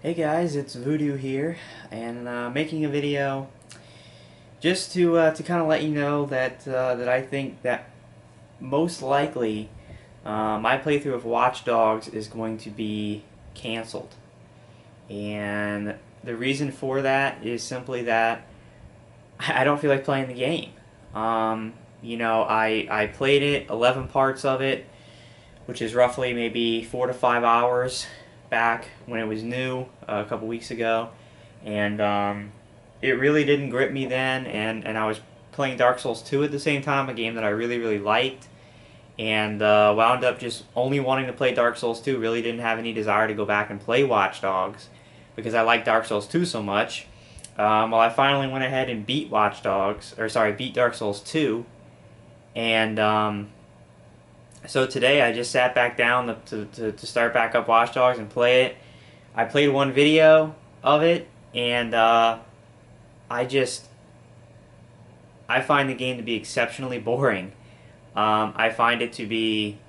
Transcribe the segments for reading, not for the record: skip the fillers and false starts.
Hey guys, it's Voodoo here, and making a video just to kind of let you know that I think that most likely my playthrough of Watch Dogs is going to be canceled, and the reason for that is simply that I don't feel like playing the game. I played it, 11 parts of it, which is roughly maybe 4 to 5 hours back when it was new a couple weeks ago, and it really didn't grip me then. And I was playing Dark Souls 2 at the same time, a game that I really liked, and wound up just only wanting to play Dark Souls 2. Really didn't have any desire to go back and play Watch Dogs because I liked Dark Souls 2 so much. Well, I finally went ahead and beat beat Dark Souls 2, and so today I just sat back down to start back up Watch Dogs and play it. I played one video of it, and I just I find the game to be exceptionally boring. I find it to be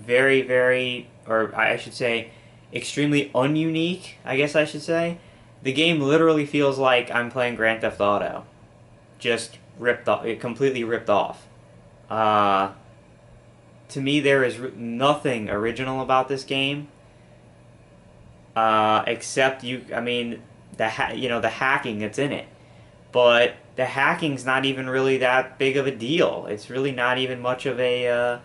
or I should say, extremely ununique. I guess I should say. The game literally feels like I'm playing Grand Theft Auto, just ripped off, completely ripped off. Uh, to me, there is nothing original about this game, except I mean, the hacking that's in it. But the hacking's not even really that big of a deal. It's really not even much of I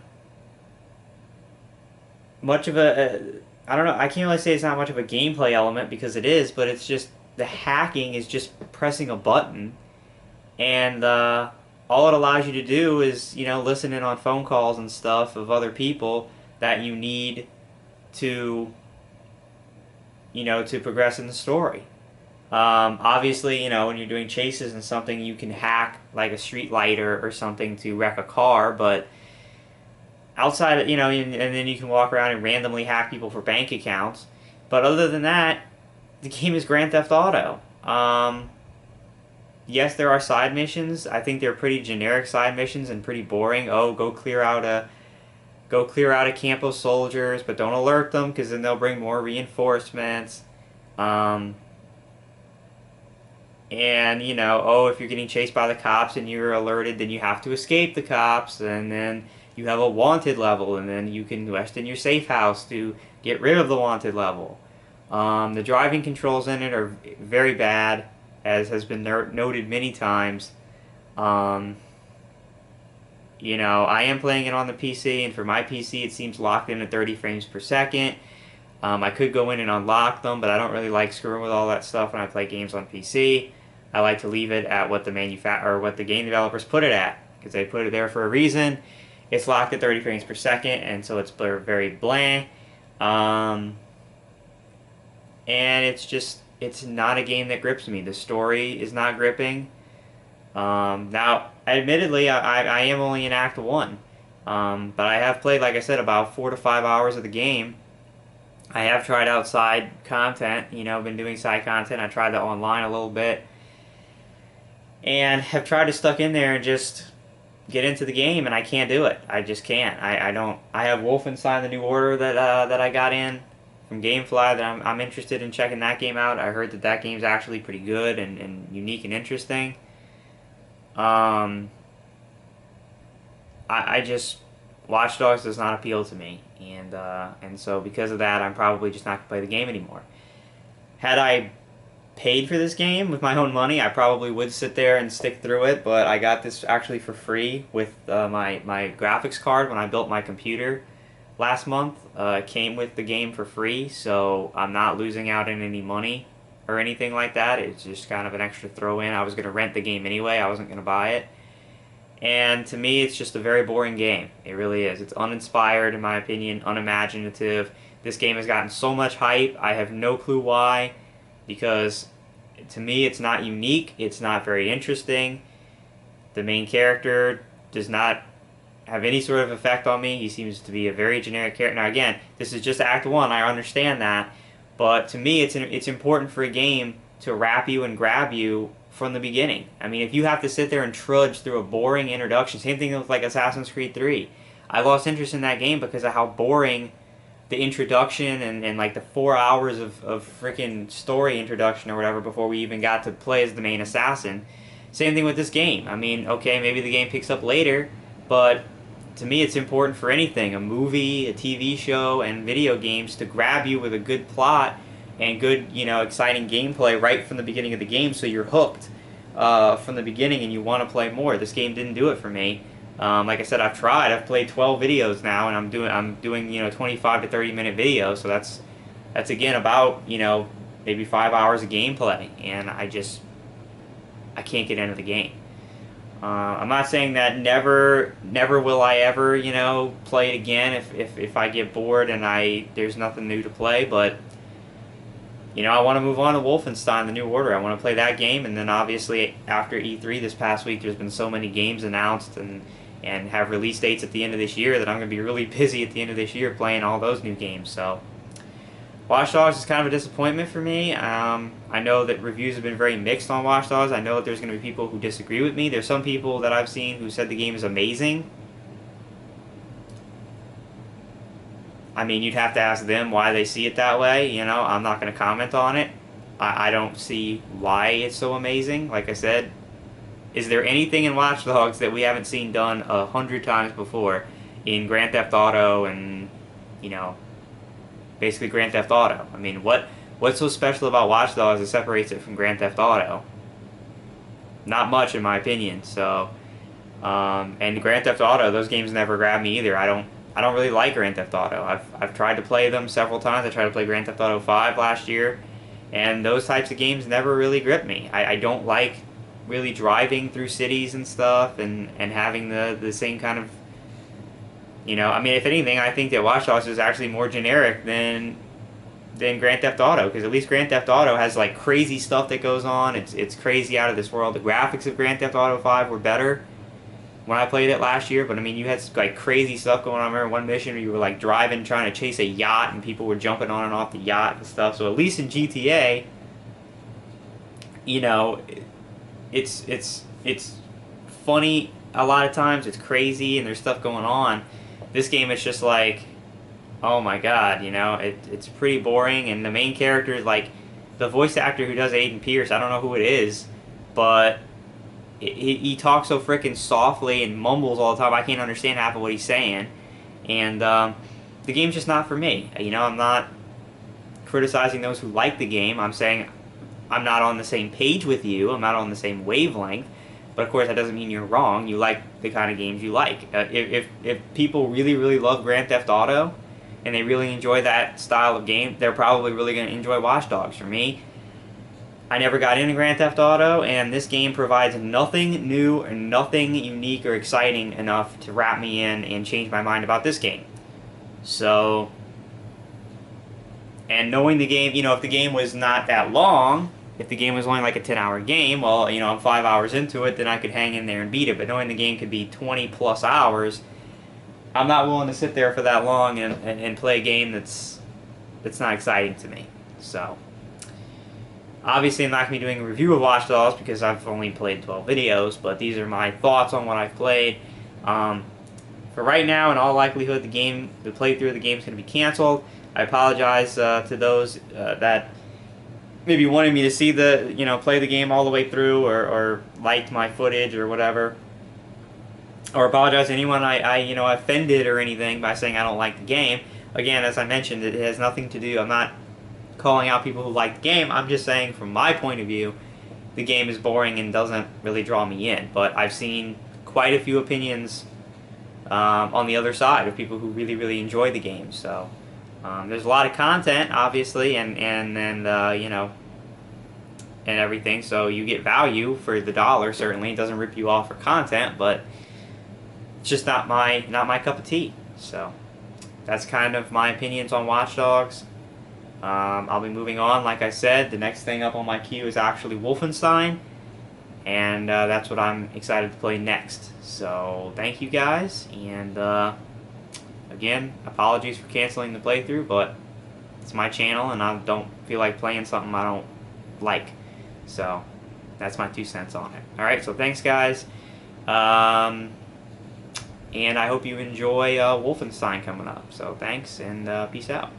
don't know. I can't really say it's not much of a gameplay element because it is, but it's just the hacking is just pressing a button, and all it allows you to do is listen in on phone calls and stuff of other people that you need to to progress in the story. Obviously, when you're doing chases and something, you can hack like a street lighter or something to wreck a car, but outside of, and then you can walk around and randomly hack people for bank accounts. But other than that, the game is Grand Theft Auto. Yes, there are side missions. I think they're pretty generic side missions and pretty boring. Oh, go clear out a camp of soldiers, but don't alert them because then they'll bring more reinforcements. Um, and oh, if you're getting chased by the cops and you're alerted, then you have to escape the cops, and then you have a wanted level, and then you can rest in your safe house to get rid of the wanted level. The driving controls in it are very bad, as has been noted many times. Um, I am playing it on the PC, and for my PC, it seems locked in at 30 frames per second. I could go in and unlock them, but I don't really like screwing with all that stuff when I play games on PC. I like to leave it at what what the game developers put it at, because they put it there for a reason. It's locked at 30 frames per second, and so it's very bland. And it's not a game that grips me. The story is not gripping. Now, admittedly, I am only in Act 1, but I have played, like I said, about 4 to 5 hours of the game. I have tried out side content, been doing side content. I tried the online a little bit, and have tried to stuck in there and just get into the game, and I can't do it. I just can't. I don't. I have Wolfenstein: The New Order that I got in from GameFly that I'm interested in checking that game out. I heard that game's actually pretty good and unique and interesting. Um, I just Watch Dogs does not appeal to me, and so because of that, I'm probably just not gonna play the game anymore. Had I paid for this game with my own money, I probably would sit there and stick through it. But I got this actually for free with my graphics card when I built my computer last month. It came with the game for free, so I'm not losing out on any money or anything like that. It's just kind of an extra throw in. I was gonna rent the game anyway. I wasn't gonna buy it. And to me, it's just a very boring game. It really is. It's uninspired, in my opinion, unimaginative. This game has gotten so much hype. I have no clue why, because to me, it's not unique. It's not very interesting. The main character does not have any sort of effect on me. He seems to be a very generic character. Now, again, this is just Act 1. I understand that. But to me, it's important for a game to wrap you and grab you from the beginning. I mean, if you have to sit there and trudge through a boring introduction, same thing with like Assassin's Creed 3. I lost interest in that game because of how boring the introduction and like the 4 hours of freaking story introduction or whatever before we even got to play as the main assassin. Same thing with this game. I mean, okay, maybe the game picks up later, but to me it's important for anything, a movie, a TV show, and video games to grab you with a good plot and good, exciting gameplay right from the beginning of the game so you're hooked from the beginning and you want to play more. This game didn't do it for me. Like I said, I've tried. I've played 12 videos now, and I'm doing 25 to 30 minute videos. So that's again about maybe 5 hours of gameplay, and I can't get into the game. I'm not saying that never will I ever play it again if I get bored and there's nothing new to play, but I want to move on to Wolfenstein: The New Order. I want to play that game, and then obviously after E3 this past week, there's been so many games announced and have release dates at the end of this year that I'm going to be really busy at the end of this year playing all those new games. So Watch Dogs is kind of a disappointment for me. I know that reviews have been very mixed on Watch Dogs. I know that there's going to be people who disagree with me. There's some people that I've seen who said the game is amazing. I mean, you'd have to ask them why they see it that way. I'm not going to comment on it. I don't see why it's so amazing. Like I said, is there anything in Watch Dogs that we haven't seen done 100 times before in Grand Theft Auto and, basically Grand Theft Auto? I mean, what's so special about Watch Dogs that separates it from Grand Theft Auto? Not much, in my opinion. So, and Grand Theft Auto, those games never grab me either. I don't really like Grand Theft Auto. I've tried to play them several times. I tried to play Grand Theft Auto 5 last year, and those types of games never really grip me. I don't like really driving through cities and stuff and having the same kind of, I mean, if anything, I think that Watch Dogs is actually more generic than Grand Theft Auto, because at least Grand Theft Auto has like crazy stuff that goes on. It's crazy out of this world. The graphics of Grand Theft Auto 5 were better when I played it last year, but I mean, you had like crazy stuff going on. I remember one mission where you were like driving, trying to chase a yacht, and people were jumping on and off the yacht and stuff. So at least in GTA, it's funny a lot of times. It's crazy and there's stuff going on. This game is just like, oh my god, it's pretty boring. And the main character is like the voice actor who does Aiden Pierce. I don't know who it is, but he talks so freaking softly and mumbles all the time. I can't understand half of what he's saying. And the game's just not for me. I'm not criticizing those who like the game. I'm saying I'm not on the same page with you. I'm not on the same wavelength. But of course, that doesn't mean you're wrong. You like the kind of games you like. If people really, really love Grand Theft Auto and they really enjoy that style of game, they're probably really going to enjoy Watch Dogs. For me, I never got into Grand Theft Auto, and this game provides nothing new or nothing unique or exciting enough to wrap me in and change my mind about this game. So, and knowing the game, if the game was not that long, if the game was only like a 10-hour game, well, I'm 5 hours into it, then I could hang in there and beat it. But knowing the game could be 20 plus hours, I'm not willing to sit there for that long and play a game that's not exciting to me. So, obviously I'm not going to be doing a review of Watch Dogs because I've only played 12 videos, but these are my thoughts on what I've played. For right now, in all likelihood, the playthrough of the game is going to be canceled. I apologize to those that maybe wanted me to see play the game all the way through or liked my footage or whatever. Or apologize to anyone I offended or anything by saying I don't like the game. Again, as I mentioned, it has nothing to do, I'm not calling out people who like the game. I'm just saying, from my point of view, the game is boring and doesn't really draw me in. But I've seen quite a few opinions on the other side of people who really, really enjoy the game. So there's a lot of content, obviously, and everything. So you get value for the dollar. Certainly, it doesn't rip you off for content, but it's just not my cup of tea. So that's kind of my opinions on Watch Dogs. I'll be moving on. Like I said, the next thing up on my queue is actually Wolfenstein, and that's what I'm excited to play next. So thank you guys, and again, apologies for canceling the playthrough, but it's my channel and I don't feel like playing something I don't like. So that's my 2 cents on it. Alright, so thanks guys. and I hope you enjoy Wolfenstein coming up. So thanks, and peace out.